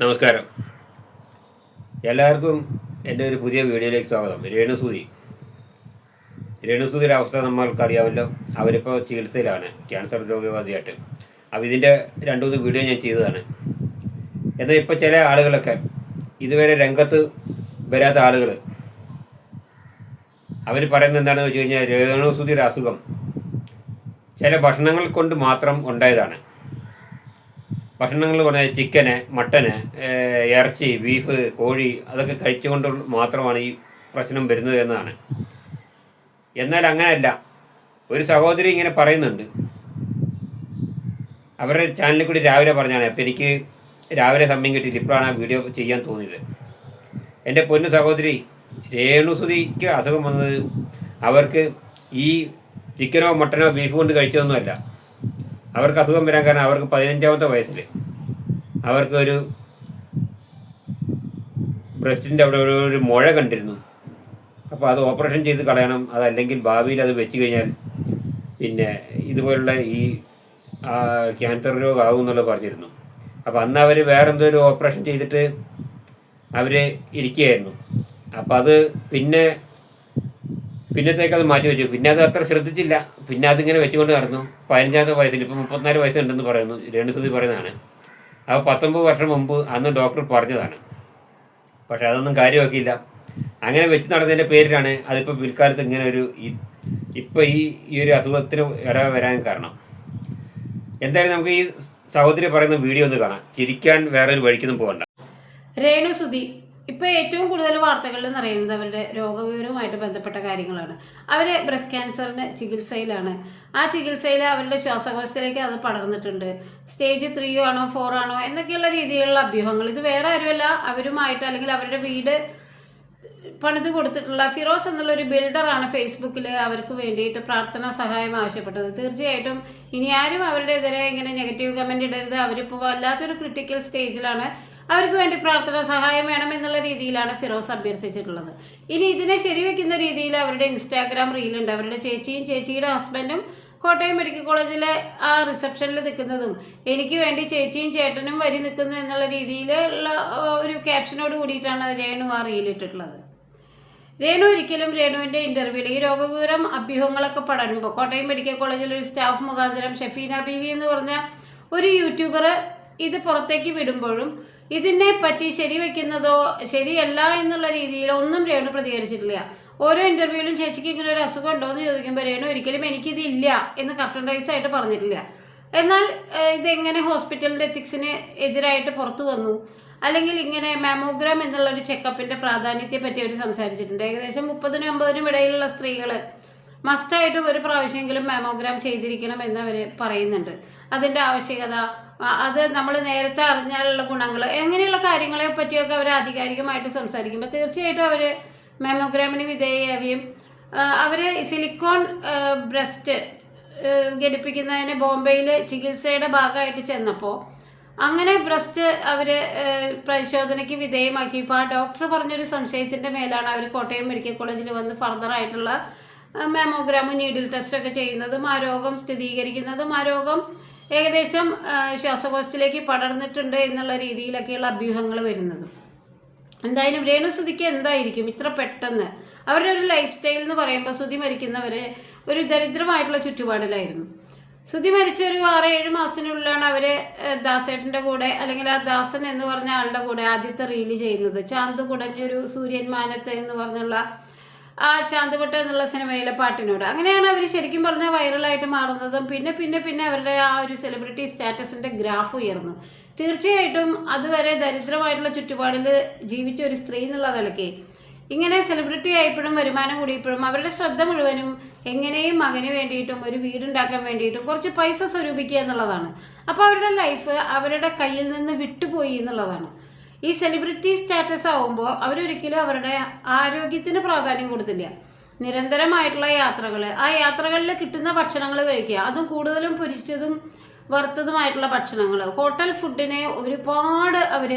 നമസ്കാരം. എല്ലാവർക്കും എൻ്റെ ഒരു പുതിയ വീഡിയോയിലേക്ക് സ്വാഗതം. രേണുസുതിയുടെ അവസ്ഥ നമ്മൾക്കറിയാമല്ലോ. അവരിപ്പോൾ ചികിത്സയിലാണ്, ക്യാൻസർ രോഗബാധിയായിട്ട്. അപ്പോൾ ഇതിൻ്റെ 2-3 വീഡിയോ ഞാൻ ചെയ്തതാണ്. എന്നാൽ ഇപ്പോൾ ചില ആളുകളൊക്കെ ഇതുവരെ രംഗത്ത് വരാത്ത ആളുകൾ അവർ പറയുന്നത് എന്താണെന്ന് വെച്ച് കഴിഞ്ഞാൽ, രേണുസുതിയുടെ അസുഖം ചില ഭക്ഷണങ്ങൾ കൊണ്ട് മാത്രം ഉണ്ടായതാണ്. ഭക്ഷണങ്ങൾ പറഞ്ഞാൽ ചിക്കന്, മട്ടന്, ഇറച്ചി, ബീഫ്, കോഴി അതൊക്കെ കഴിച്ചുകൊണ്ട് മാത്രമാണ് ഈ പ്രശ്നം വരുന്നത് എന്നതാണ്. എന്നാൽ അങ്ങനെയല്ല. ഒരു സഹോദരി ഇങ്ങനെ പറയുന്നുണ്ട്, അവരുടെ ചാനലിൽ കൂടി രാവിലെ പറഞ്ഞാണ്. അപ്പോൾ എനിക്ക് രാവിലെ സമയം കിട്ടിയിട്ട് ഇപ്പോഴാണ് ആ വീഡിയോ ചെയ്യാൻ തോന്നിയത്. എൻ്റെ പൊന്നു സഹോദരി, രേണുസുതിക്ക് അസുഖം വന്നത് അവർക്ക് ഈ ചിക്കനോ മട്ടനോ ബീഫ് കൊണ്ട് കഴിച്ചതൊന്നുമല്ല. അവർക്ക് അസുഖം വരാൻ കാരണം അവർക്ക് 15ാമത്തെ വയസ്സിൽ അവർക്കൊരു ബ്രസ്റ്റിൻ്റെ അവിടെ ഒരു മുഴ കണ്ടിരുന്നു. അപ്പോൾ അത് ഓപ്പറേഷൻ ചെയ്ത് കളയണം, അതല്ലെങ്കിൽ ഭാവിയിൽ അത് വെച്ച് കഴിഞ്ഞാൽ പിന്നെ ഇതുപോലുള്ള ഈ ക്യാൻസർ രോഗമാകും എന്നുള്ളത് പറഞ്ഞിരുന്നു. അപ്പോൾ അന്ന് അവർ വേറെന്തോ ഒരു ഓപ്പറേഷൻ ചെയ്തിട്ട് അവർ ഇരിക്കുകയായിരുന്നു. അപ്പോൾ അത് പിന്നത്തേക്ക് അത് മാറ്റി വെച്ചു. പിന്നെ അത് അത്ര ശ്രദ്ധിച്ചില്ല. പിന്നെ അതിങ്ങനെ വെച്ചുകൊണ്ട് നടന്നു. 15ാമത്തെ വയസ്സിൽ ഇപ്പോൾ 34 വയസ്സുണ്ടെന്ന് പറയുന്നു, രേണുസുതി പറയുന്നതാണ്. അപ്പോൾ 19 വർഷം മുമ്പ് അന്ന് ഡോക്ടർ പറഞ്ഞതാണ്. പക്ഷെ അതൊന്നും കാര്യമാക്കിയില്ല. അങ്ങനെ വെച്ച് നടന്നതിൻ്റെ പേരിലാണ് അതിപ്പോൾ പിൽക്കാലത്ത് ഇങ്ങനെ ഒരു ഇപ്പോൾ ഈ ഒരു അസുഖത്തിന് വരാൻ കാരണം. എന്തായാലും നമുക്ക് ഈ സഹോദരി പറയുന്ന വീഡിയോ ഒന്ന് കാണാം. ചിരിക്കാൻ വേറൊരു വഴിക്കൊന്നും പോകണ്ട. രേണുസുതി ഇപ്പോൾ ഏറ്റവും കൂടുതൽ വാർത്തകളിൽ നിറയുന്നത് അവരുടെ രോഗവിവരവുമായിട്ട് ബന്ധപ്പെട്ട കാര്യങ്ങളാണ്. അവർ ബ്രസ്റ്റ് ക്യാൻസറിന് ചികിത്സയിലാണ്. ആ ചികിത്സയിൽ അവരുടെ ശ്വാസകോശത്തിലേക്ക് അത് പടർന്നിട്ടുണ്ട്. സ്റ്റേജ് 3 ആണോ 4 ആണോ എന്നൊക്കെയുള്ള രീതിയിലുള്ള അഭ്യൂഹങ്ങൾ. ഇത് വേറെ ആരുമല്ല, അവരുമായിട്ട് അല്ലെങ്കിൽ അവരുടെ വീട് പണിത് കൊടുത്തിട്ടുള്ള ഫിറോസ് എന്നുള്ളൊരു ബിൽഡറാണ് ഫേസ്ബുക്കിൽ അവർക്ക് വേണ്ടിയിട്ട് പ്രാർത്ഥനാ സഹായം ആവശ്യപ്പെട്ടത്. തീർച്ചയായിട്ടും ഇനി ആരും അവരുടെ എതിരെ ഇങ്ങനെ നെഗറ്റീവ് കമൻറ്റ് ഇടരുത്. അവരിപ്പോൾ വല്ലാത്തൊരു ക്രിട്ടിക്കൽ സ്റ്റേജിലാണ്. അവർക്ക് വേണ്ടി പ്രാർത്ഥനാ സഹായം വേണമെന്നുള്ള രീതിയിലാണ് ഫിറോസ് അഭ്യർത്ഥിച്ചിട്ടുള്ളത്. ഇനി ഇതിനെ ശരിവെക്കുന്ന രീതിയിൽ അവരുടെ ഇൻസ്റ്റാഗ്രാം റീലുണ്ട്. അവരുടെ ചേച്ചിയും ചേച്ചിയുടെ ഹസ്ബൻഡും കോട്ടയം മെഡിക്കൽ കോളേജിലെ ആ റിസപ്ഷനിൽ നിൽക്കുന്നതും എനിക്ക് വേണ്ടി ചേച്ചിയും ചേട്ടനും വരി നിൽക്കുന്നു എന്നുള്ള രീതിയിലുള്ള ഒരു ക്യാപ്ഷനോട് കൂടിയിട്ടാണ് രേണു ആ റീലിട്ടിട്ടുള്ളത്. രേണു ഒരിക്കലും രേണുവിൻ്റെ ഇൻ്റർവ്യൂവിൽ ഈ രോഗവിവരം അഭ്യൂഹങ്ങളൊക്കെ പടരുമ്പോൾ കോട്ടയം മെഡിക്കൽ കോളേജിൽ ഒരു സ്റ്റാഫ് മുഖാന്തരം ഷെഫീന ബീവി എന്ന് പറഞ്ഞ ഒരു യൂട്യൂബർ ഇത് പുറത്തേക്ക് വിടുമ്പോഴും ഇതിനെ പറ്റി ശരിവെക്കുന്നതോ ശരിയല്ല എന്നുള്ള രീതിയിൽ ഒന്നും രേണു പ്രതികരിച്ചിട്ടില്ല. ഓരോ ഇൻ്റർവ്യൂവിലും ചേച്ചിക്ക് ഇങ്ങനെ ഒരു അസുഖം ഉണ്ടോ എന്ന് ചോദിക്കുമ്പോൾ രേണു ഒരിക്കലും എനിക്കിതില്ല എന്ന് കർട്ടൻറൈസ് ആയിട്ട് പറഞ്ഞിട്ടില്ല. എന്നാൽ ഇതെങ്ങനെ ഹോസ്പിറ്റലിൻ്റെ എത്തിക്സിന് എതിരായിട്ട് പുറത്തു വന്നു, അല്ലെങ്കിൽ ഇങ്ങനെ മാമോഗ്രാം എന്നുള്ളൊരു ചെക്കപ്പിൻ്റെ പ്രാധാന്യത്തെ പറ്റി അവർ സംസാരിച്ചിട്ടുണ്ട്. ഏകദേശം 30-50 ഇടയിലുള്ള സ്ത്രീകൾ മസ്റ്റായിട്ടും ഒരു പ്രാവശ്യമെങ്കിലും മാമോഗ്രാം ചെയ്തിരിക്കണം എന്നവർ പറയുന്നുണ്ട്. അതിൻ്റെ ആവശ്യകത, അത് നമ്മൾ നേരത്തെ അറിഞ്ഞാലുള്ള ഗുണങ്ങൾ, എങ്ങനെയുള്ള കാര്യങ്ങളെ പറ്റിയൊക്കെ അവർ ആധികാരികമായിട്ട് സംസാരിക്കുമ്പോൾ തീർച്ചയായിട്ടും അവർ മാമോഗ്രാമിന് വിധേയമാവുകയും അവർ സിലിക്കോൺ ബ്രസ്റ്റ് ഘടിപ്പിക്കുന്നതിന് ബോംബെയിൽ ചികിത്സയുടെ ഭാഗമായിട്ട് ചെന്നപ്പോൾ അങ്ങനെ ബ്രസ്റ്റ് അവർ പരിശോധനയ്ക്ക് വിധേയമാക്കിയപ്പോൾ ആ ഡോക്ടർ പറഞ്ഞൊരു സംശയത്തിൻ്റെ മേലാണ് അവർ കോട്ടയം മെഡിക്കൽ കോളേജിൽ വന്ന് ഫർദറായിട്ടുള്ള മാമോഗ്രാമും നീഡിൽ ടെസ്റ്റൊക്കെ ചെയ്യുന്നതും ആ രോഗം സ്ഥിരീകരിക്കുന്നതും ആ രോഗം ഏകദേശം ശ്വാസകോശത്തിലേക്ക് പടർന്നിട്ടുണ്ട് എന്നുള്ള രീതിയിലൊക്കെയുള്ള അഭ്യൂഹങ്ങൾ വരുന്നതും. എന്തായാലും രേണുസുതിക്ക് എന്തായിരിക്കും ഇത്ര പെട്ടെന്ന് അവരുടെ ഒരു ലൈഫ് സ്റ്റൈൽ എന്ന് പറയുമ്പോൾ, സുതി മരിക്കുന്നവരെ ഒരു ദരിദ്രമായിട്ടുള്ള ചുറ്റുപാടിലായിരുന്നു. സുതി മരിച്ച ഒരു 6-7 മാസത്തിനുള്ളിലാണ് അവർ ദാസേട്ടൻ്റെ കൂടെ, അല്ലെങ്കിൽ ആ ദാസൻ എന്ന് പറഞ്ഞ ആളുടെ കൂടെ ആദ്യത്തെ റീല് ചെയ്യുന്നത്. ചാന്ത് കുടഞ്ഞൊരു സൂര്യൻ മാനത്ത് എന്ന് പറഞ്ഞുള്ള ആ ചാന്തുപെട്ട എന്നുള്ള സിനിമയിലെ പാട്ടിനോട്. അങ്ങനെയാണ് അവർ ശരിക്കും പറഞ്ഞാൽ വൈറലായിട്ട് മാറുന്നതും. പിന്നെ അവരുടെ ആ ഒരു സെലിബ്രിറ്റി സ്റ്റാറ്റസിൻ്റെ ഗ്രാഫ് ഉയർന്നു. തീർച്ചയായിട്ടും അതുവരെ ദരിദ്രമായിട്ടുള്ള ചുറ്റുപാടിൽ ജീവിച്ച ഒരു സ്ത്രീ എന്നുള്ള നിലയ്ക്ക് ഇങ്ങനെ സെലിബ്രിറ്റി ആയപ്പോഴും വരുമാനം കൂടിയപ്പോഴും അവരുടെ ശ്രദ്ധ മുഴുവനും എങ്ങനെയും മകന് വേണ്ടിയിട്ടും ഒരു വീടുണ്ടാക്കാൻ വേണ്ടിയിട്ടും കുറച്ച് പൈസ സ്വരൂപിക്കുക എന്നുള്ളതാണ്. അപ്പോൾ അവരുടെ ലൈഫ് അവരുടെ കയ്യിൽ നിന്ന് വിട്ടുപോയി എന്നുള്ളതാണ്. ഈ സെലിബ്രിറ്റി സ്റ്റാറ്റസ് ആവുമ്പോൾ അവരൊരിക്കലും അവരുടെ ആരോഗ്യത്തിന് പ്രാധാന്യം കൊടുത്തില്ല. നിരന്തരമായിട്ടുള്ള യാത്രകൾ, ആ യാത്രകളിൽ കിട്ടുന്ന ഭക്ഷണങ്ങൾ കഴിക്കുക, അതും കൂടുതലും പൊരിച്ചതും വറുത്തതുമായിട്ടുള്ള ഭക്ഷണങ്ങൾ, ഹോട്ടൽ ഫുഡിനെ ഒരുപാട് അവർ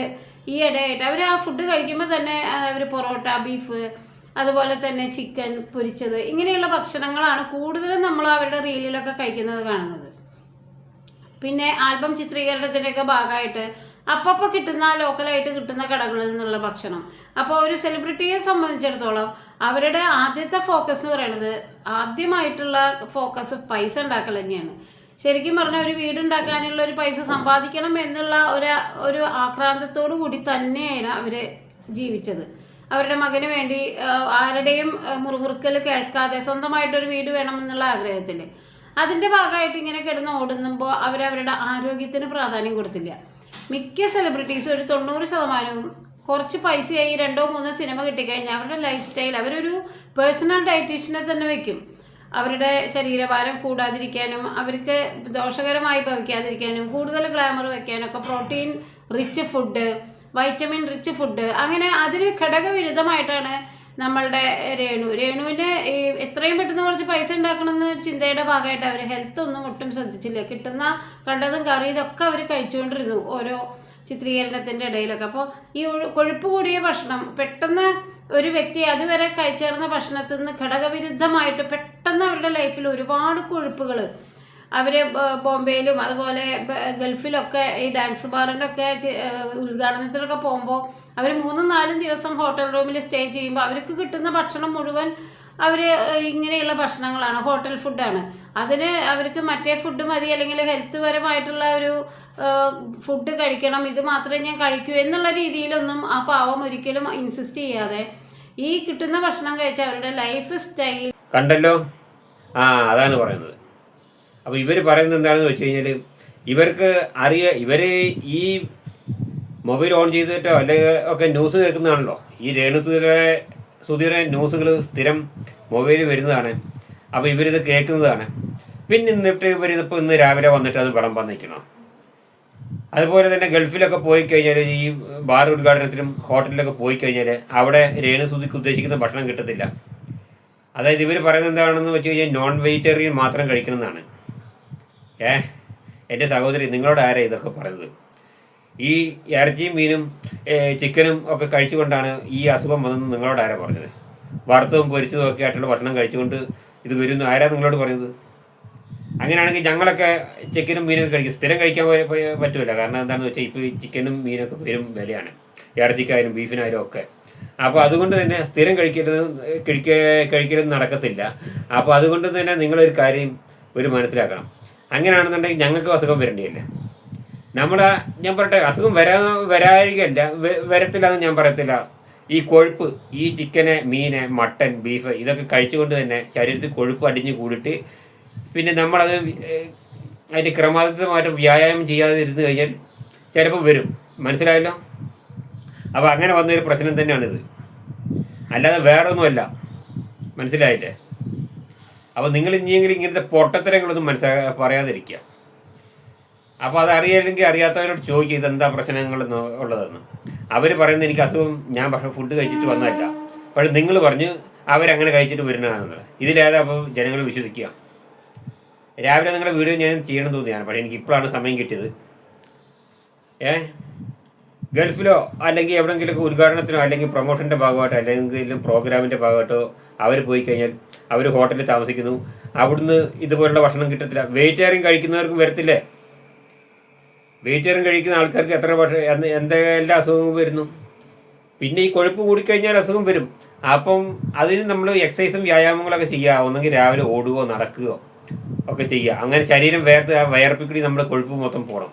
ഈ ഇടയായിട്ട് അവർ ആ ഫുഡ് കഴിക്കുമ്പോൾ തന്നെ അവർ പൊറോട്ട, ബീഫ്, അതുപോലെ തന്നെ ചിക്കൻ പൊരിച്ചത്, ഇങ്ങനെയുള്ള ഭക്ഷണങ്ങളാണ് കൂടുതലും നമ്മൾ അവരുടെ റീലിലൊക്കെ കഴിക്കുന്നത് കാണുന്നത്. പിന്നെ ആൽബം ചിത്രീകരണത്തിൻ്റെയൊക്കെ ഭാഗമായിട്ട് അപ്പോൾ കിട്ടുന്ന ലോക്കലായിട്ട് കിട്ടുന്ന കടകളിൽ നിന്നുള്ള ഭക്ഷണം. അപ്പോൾ ഒരു സെലിബ്രിറ്റിയെ സംബന്ധിച്ചിടത്തോളം അവരുടെ ആദ്യത്തെ ഫോക്കസ് എന്ന് പറയുന്നത്, ആദ്യമായിട്ടുള്ള ഫോക്കസ് പൈസ ഉണ്ടാക്കൽ തന്നെയാണ്. ശരിക്കും പറഞ്ഞാൽ ഒരു വീടുണ്ടാക്കാനുള്ള ഒരു പൈസ സമ്പാദിക്കണം എന്നുള്ള ഒരു ആക്രാന്തത്തോടു കൂടി തന്നെയാണ് അവർ ജീവിച്ചത്. അവരുടെ മകന് വേണ്ടി ആരുടെയും മുറുമുറുക്കൽ കേൾക്കാതെ സ്വന്തമായിട്ടൊരു വീട് വേണമെന്നുള്ള ആഗ്രഹത്തിൽ അതിൻ്റെ ഭാഗമായിട്ട് ഇങ്ങനെ കിടന്ന് ഓടുമ്പോൾ അവരവരുടെ ആരോഗ്യത്തിന് പ്രാധാന്യം കൊടുത്തില്ല. മിക്ക സെലിബ്രിറ്റീസും ഒരു 90% കുറച്ച് പൈസയായി 2-3 സിനിമ കിട്ടിക്കഴിഞ്ഞാൽ അവരുടെ ലൈഫ് സ്റ്റൈൽ, അവരൊരു പേഴ്സണൽ ഡയറ്റീഷ്യനെ തന്നെ വെക്കും. അവരുടെ ശരീരഭാരം കൂടാതിരിക്കാനും അവർക്ക് ദോഷകരമായി ഭവിക്കാതിരിക്കാനും കൂടുതൽ ഗ്ലാമർ വയ്ക്കാനൊക്കെ protein rich food, vitamin rich food, അങ്ങനെ അതിന് ഘടകവിരുദ്ധമായിട്ടാണ് നമ്മളുടെ രേണുവിന് ഈ എത്രയും പെട്ടെന്ന് കുറച്ച് പൈസ ഉണ്ടാക്കണമെന്ന ചിന്തയുടെ ഭാഗമായിട്ട് അവർ ഹെൽത്ത് ഒന്നും ഒട്ടും ശ്രദ്ധിച്ചില്ല. കിട്ടുന്ന കണ്ടതും കറി ഇതൊക്കെ അവർ കഴിച്ചുകൊണ്ടിരുന്നു ഓരോ ചിത്രീകരണത്തിൻ്റെ ഇടയിലൊക്കെ. അപ്പോൾ ഈ കൊഴുപ്പ് കൂടിയ ഭക്ഷണം പെട്ടെന്ന് ഒരു വ്യക്തി അതുവരെ കഴിച്ചേർന്ന ഭക്ഷണത്തിൽ നിന്ന് ഘടകവിരുദ്ധമായിട്ട് പെട്ടെന്ന് അവരുടെ ലൈഫിൽ ഒരുപാട് കൊഴുപ്പുകൾ, അവർ ബോംബെയിലും അതുപോലെ ഗൾഫിലൊക്കെ ഈ ഡാൻസ് ബാറിൻ്റെയൊക്കെ ഉദ്ഘാടനത്തിനൊക്കെ പോകുമ്പോൾ അവർ 3-4 ദിവസം ഹോട്ടൽ റൂമിൽ സ്റ്റേ ചെയ്യുമ്പോൾ അവർക്ക് കിട്ടുന്ന ഭക്ഷണം മുഴുവൻ അവർ ഇങ്ങനെയുള്ള ഭക്ഷണങ്ങളാണ്, ഹോട്ടൽ ഫുഡാണ്. അതിന് അവർക്ക് മറ്റേ ഫുഡ് മതി, അല്ലെങ്കിൽ ഹെൽത്ത് പരമായിട്ടുള്ള ഒരു ഫുഡ് കഴിക്കണം, ഇത് മാത്രമേ ഞാൻ കഴിക്കൂ എന്നുള്ള രീതിയിലൊന്നും ആ പാവം ഒരിക്കലും ഇൻസിസ്റ്റ് ചെയ്യാതെ ഈ കിട്ടുന്ന ഭക്ഷണം കഴിച്ച അവരുടെ ലൈഫ് സ്റ്റൈൽ കണ്ടല്ലോ. അതാണ് പറയുന്നത്. അപ്പോൾ ഇവർ പറയുന്നത് എന്താണെന്ന് വെച്ച് കഴിഞ്ഞാൽ, ഇവർക്ക് ഇവർ ഈ മൊബൈൽ ഓൺ ചെയ്തിട്ടോ അല്ലെങ്കിൽ ഒക്കെ ന്യൂസ് കേൾക്കുന്നതാണല്ലോ. ഈ സുധീറെ ന്യൂസുകൾ സ്ഥിരം മൊബൈലിൽ വരുന്നതാണ്. അപ്പോൾ ഇവരിത് കേൾക്കുന്നതാണ്. പിന്നെ ഇവരിതിപ്പോൾ ഇന്ന് രാവിലെ വന്നിട്ട് അത് വിളമ്പാൻ നിൽക്കണം. അതുപോലെ തന്നെ ഗൾഫിലൊക്കെ പോയി കഴിഞ്ഞാൽ, ഈ ബാർ ഉദ്ഘാടനത്തിലും ഹോട്ടലിലൊക്കെ പോയി കഴിഞ്ഞാൽ അവിടെ സുധിക്ക് ഉദ്ദേശിക്കുന്ന ഭക്ഷണം കിട്ടത്തില്ല. അതായത് ഇവർ പറയുന്നത് എന്താണെന്ന് വെച്ച് കഴിഞ്ഞാൽ നോൺ വെജിറ്റേറിയൻ മാത്രം കഴിക്കണമെന്നാണ്. എൻ്റെ സഹോദരി, നിങ്ങളോട് ആരാ ഇതൊക്കെ പറയുന്നത്? ഈ ഇറച്ചിയും മീനും ചിക്കനും ഒക്കെ കഴിച്ചുകൊണ്ടാണ് ഈ അസുഖം വന്നതെന്ന് നിങ്ങളോട് ആരാ പറഞ്ഞത്? വറുത്തതും പൊരിച്ചതും ഒക്കെ ആയിട്ടുള്ള ഭക്ഷണം കഴിച്ചുകൊണ്ട് ഇത് വരുന്നു ആരാ നിങ്ങളോട് പറയുന്നത്? അങ്ങനെയാണെങ്കിൽ ഞങ്ങളൊക്കെ ചിക്കനും മീനൊക്കെ കഴിക്കും. സ്ഥിരം കഴിക്കാൻ പറ്റില്ല. കാരണം എന്താണെന്ന് വെച്ചാൽ ഇപ്പോൾ ഈ ചിക്കനും മീനൊക്കെ വരും വിലയാണ്, ഇറച്ചിക്കായാലും ബീഫിനായാലും ഒക്കെ. അപ്പോൾ അതുകൊണ്ട് തന്നെ സ്ഥിരം കഴിക്കലും നടക്കത്തില്ല. അപ്പോൾ അതുകൊണ്ട് തന്നെ നിങ്ങളൊരു കാര്യം മനസ്സിലാക്കണം. അങ്ങനെയാണെന്നുണ്ടെങ്കിൽ ഞങ്ങൾക്ക് അസുഖം വരേണ്ടിയല്ലേ? ഞാൻ പറയട്ടെ, അസുഖം വരാതിരിക്കല്ല, വരത്തില്ല എന്ന് ഞാൻ പറയത്തില്ല. ഈ കൊഴുപ്പ്, ഈ ചിക്കന്, മീന്, മട്ടൻ, ബീഫ് ഇതൊക്കെ കഴിച്ചുകൊണ്ട് തന്നെ ശരീരത്തിൽ കൊഴുപ്പ് അടിഞ്ഞു കൂടിയിട്ട് പിന്നെ നമ്മളത് അതിൻ്റെ ക്രമാതീതമായിട്ട് വ്യായാമം ചെയ്യാതെ ഇരുന്ന് കഴിഞ്ഞാൽ ചിലപ്പോൾ വരും. മനസ്സിലായല്ലോ? അപ്പോൾ അങ്ങനെ വന്നൊരു പ്രശ്നം തന്നെയാണിത്, അല്ലാതെ വേറൊന്നുമല്ല. മനസ്സിലായില്ലേ? അപ്പോൾ നിങ്ങൾ ഇനിയെങ്കിലും ഇങ്ങനത്തെ പൊട്ടത്തരങ്ങളൊന്നും പറയാതിരിക്കുക. അപ്പോൾ അത് അറിയില്ലെങ്കിൽ അറിയാത്തവരോട് ചോദിക്കുക ഇതെന്താ പ്രശ്നങ്ങൾ ഉള്ളതെന്ന്. അവർ പറയുന്നത് എനിക്ക് അസുഖം, ഞാൻ ഫുഡ് കഴിച്ചിട്ട് വന്നതല്ല. പക്ഷേ നിങ്ങൾ പറഞ്ഞ് അവരങ്ങനെ കഴിച്ചിട്ട് വരുന്നതാണെന്നുള്ളത്. ഇതിലേതാ അപ്പോൾ ജനങ്ങൾ വിശ്വസിക്കുക? രാവിലെ നിങ്ങളുടെ വീഡിയോ ഞാൻ ചെയ്യണം തോന്നിയാണ്, പക്ഷേ എനിക്ക് ഇപ്പോഴാണ് സമയം കിട്ടിയത്. ഗൾഫിലോ അല്ലെങ്കിൽ എവിടെയെങ്കിലുമൊക്കെ ഉദ്ഘാടനത്തിനോ അല്ലെങ്കിൽ പ്രൊമോഷൻ്റെ ഭാഗമായിട്ടോ അല്ലെങ്കിൽ പ്രോഗ്രാമിൻ്റെ ഭാഗമായിട്ടോ അവർ പോയി കഴിഞ്ഞാൽ അവർ ഹോട്ടലിൽ താമസിക്കുന്നു. അവിടുന്ന് ഇതുപോലുള്ള ഭക്ഷണം കിട്ടത്തില്ല. വെജിറ്റേറിയൻ കഴിക്കുന്നവർക്കും വരത്തില്ലേ? വെജിറ്റേറിയൻ കഴിക്കുന്ന ആൾക്കാർക്ക് എന്തെല്ലാം അസുഖങ്ങൾ വരുന്നു. പിന്നെ ഈ കൊഴുപ്പ് കൂടിക്കഴിഞ്ഞാൽ അസുഖം വരും. അപ്പം അതിന് നമ്മൾ എക്സസൈസും വ്യായാമങ്ങളൊക്കെ ചെയ്യുക. ഒന്നെങ്കിൽ രാവിലെ ഓടുകയോ നടക്കുകയോ ഒക്കെ ചെയ്യുക. അങ്ങനെ ശരീരം വയർപ്പിക്കൂടി നമ്മുടെ കൊഴുപ്പ് മൊത്തം പോകണം.